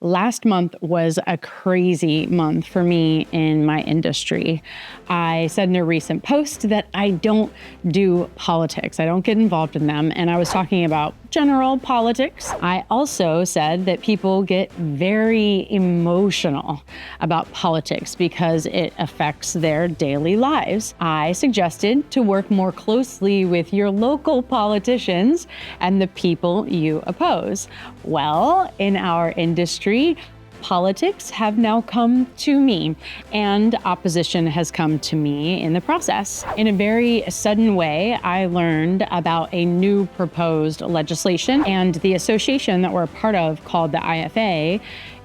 Last month was a crazy month for me in my industry. I said in a recent post that I don't do politics. I don't get involved in them. And I was talking about general politics. I also said that people get very emotional about politics because it affects their daily lives. I suggested to work more closely with your local politicians and the people you oppose. Well, in our industry, politics have now come to me, and opposition has come to me in the process. In a very sudden way, I learned about a new proposed legislation, and the association that we're a part of, called the IFA,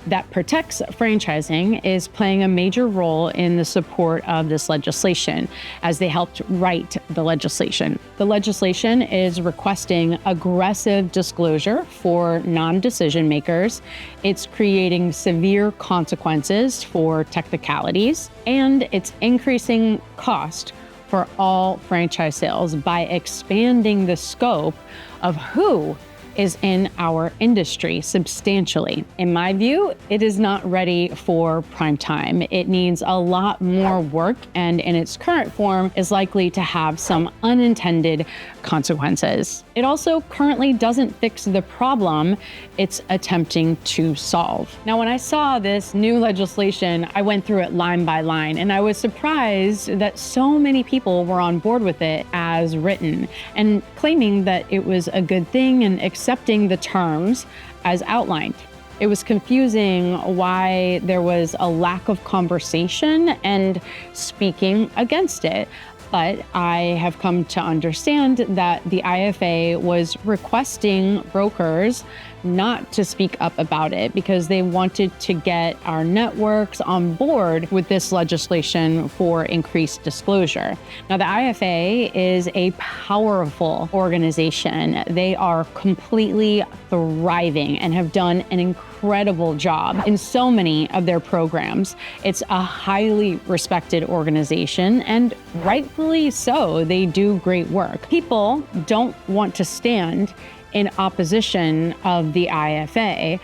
that protects franchising, is playing a major role in the support of this legislation as they helped write the legislation. The legislation is requesting aggressive disclosure for non-decision makers. It's creating severe consequences for technicalities, and it's increasing cost for all franchise sales by expanding the scope of who is in our industry substantially. In my view, it is not ready for prime time. It needs a lot more work, and in its current form is likely to have some unintended consequences. It also currently doesn't fix the problem it's attempting to solve. Now, when I saw this new legislation, I went through it line by line, and I was surprised that so many people were on board with it as written and claiming that it was a good thing and accepting the terms as outlined. It was confusing why there was a lack of conversation and speaking against it. But I have come to understand that the IFA was requesting brokers not to speak up about it because they wanted to get our networks on board with this legislation for increased disclosure. Now, the IFA is a powerful organization. They are completely thriving and have done an incredible job in so many of their programs. It's a highly respected organization, and rightfully so. They do great work. People don't want to stand in opposition of the IFA,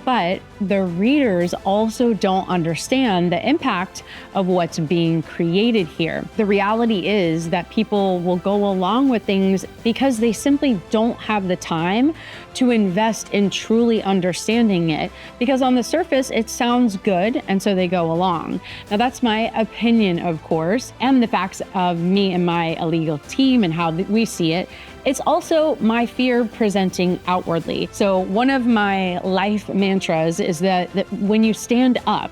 but the readers also don't understand the impact of what's being created here. The reality is that people will go along with things because they simply don't have the time to invest in truly understanding it, because on the surface it sounds good, and so they go along. Now, that's my opinion, of course, and the facts of me and my illegal team and how we see it. It's also my fear presenting outwardly. So one of my life mantras is that when you stand up,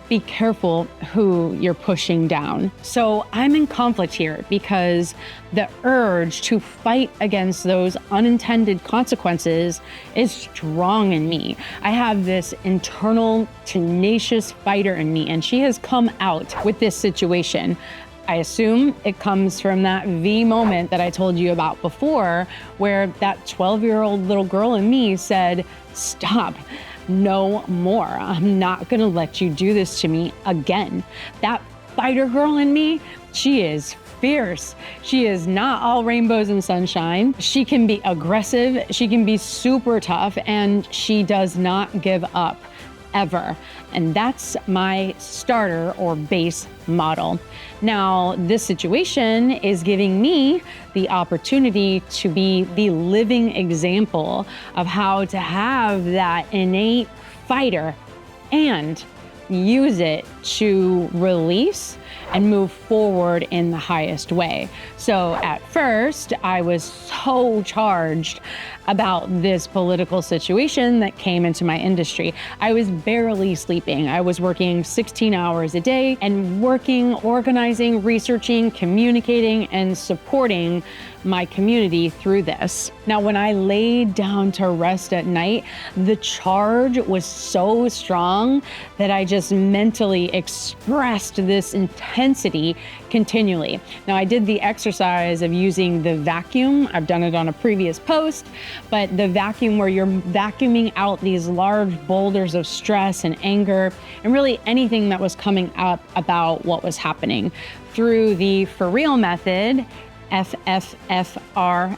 be careful who you're pushing down. So I'm in conflict here because the urge to fight against those unintended consequences is strong in me. I have this internal tenacious fighter in me, and she has come out with this situation. I assume it comes from that V moment that I told you about before, where that 12-year-old little girl in me said, "Stop, no more. I'm not gonna let you do this to me again." That fighter girl in me, she is fierce. She is not all rainbows and sunshine. She can be aggressive, she can be super tough, and she does not give up ever. And that's my starter or base model. Now, this situation is giving me the opportunity to be the living example of how to have that innate fighter and use it to release and move forward in the highest way. So at first, I was so charged about this political situation that came into my industry. I was barely sleeping. I was working 16 hours a day and working, organizing, researching, communicating, and supporting my community through this. Now, when I laid down to rest at night, the charge was so strong that I just mentally expressed this intensity continually. Now, I did the exercise of using the vacuum. I've done it on a previous post, but the vacuum where you're vacuuming out these large boulders of stress and anger and really anything that was coming up about what was happening. Through the For Real method, FFFRLL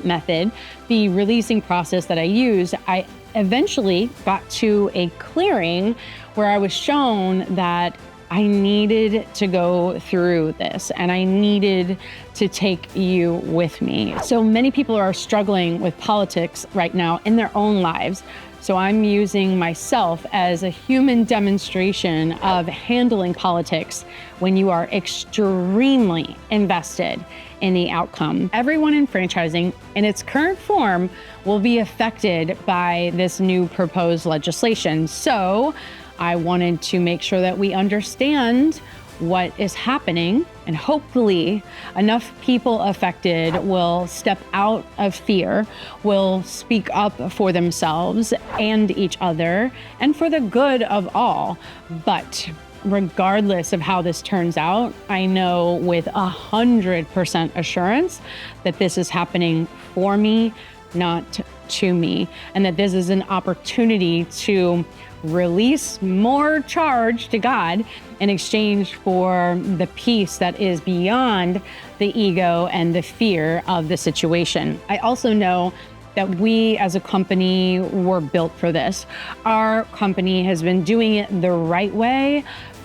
method, the releasing process that I use, I eventually got to a clearing where I was shown that I needed to go through this and I needed to take you with me. So many people are struggling with politics right now in their own lives. So I'm using myself as a human demonstration of handling politics when you are extremely invested in the outcome. Everyone in franchising in its current form will be affected by this new proposed legislation. So I wanted to make sure that we understand what is happening, and hopefully enough people affected will step out of fear, will speak up for themselves and each other, and for the good of all. But regardless of how this turns out, I know with 100% assurance that this is happening for me, not to me, and that this is an opportunity to release more charge to God in exchange for the peace that is beyond the ego and the fear of the situation. I also know that we as a company were built for this. Our company has been doing it the right way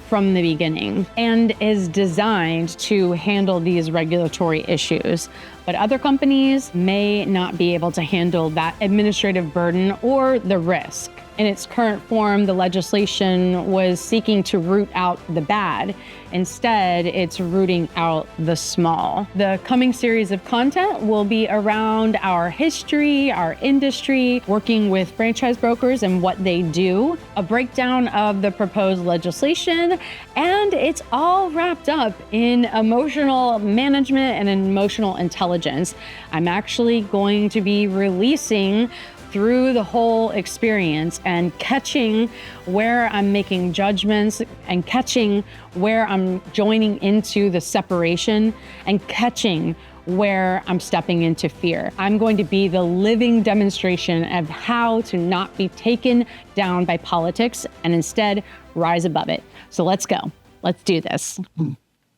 from the beginning and is designed to handle these regulatory issues. But other companies may not be able to handle that administrative burden or the risk. In its current form, the legislation was seeking to root out the bad. Instead, it's rooting out the small. The coming series of content will be around our history, our industry, working with franchise brokers and what they do, a breakdown of the proposed legislation, and it's all wrapped up in emotional management and emotional intelligence. I'm actually going to be releasing through the whole experience and catching where I'm making judgments and catching where I'm joining into the separation and catching where I'm stepping into fear. I'm going to be the living demonstration of how to not be taken down by politics and instead rise above it. So let's go. Let's do this.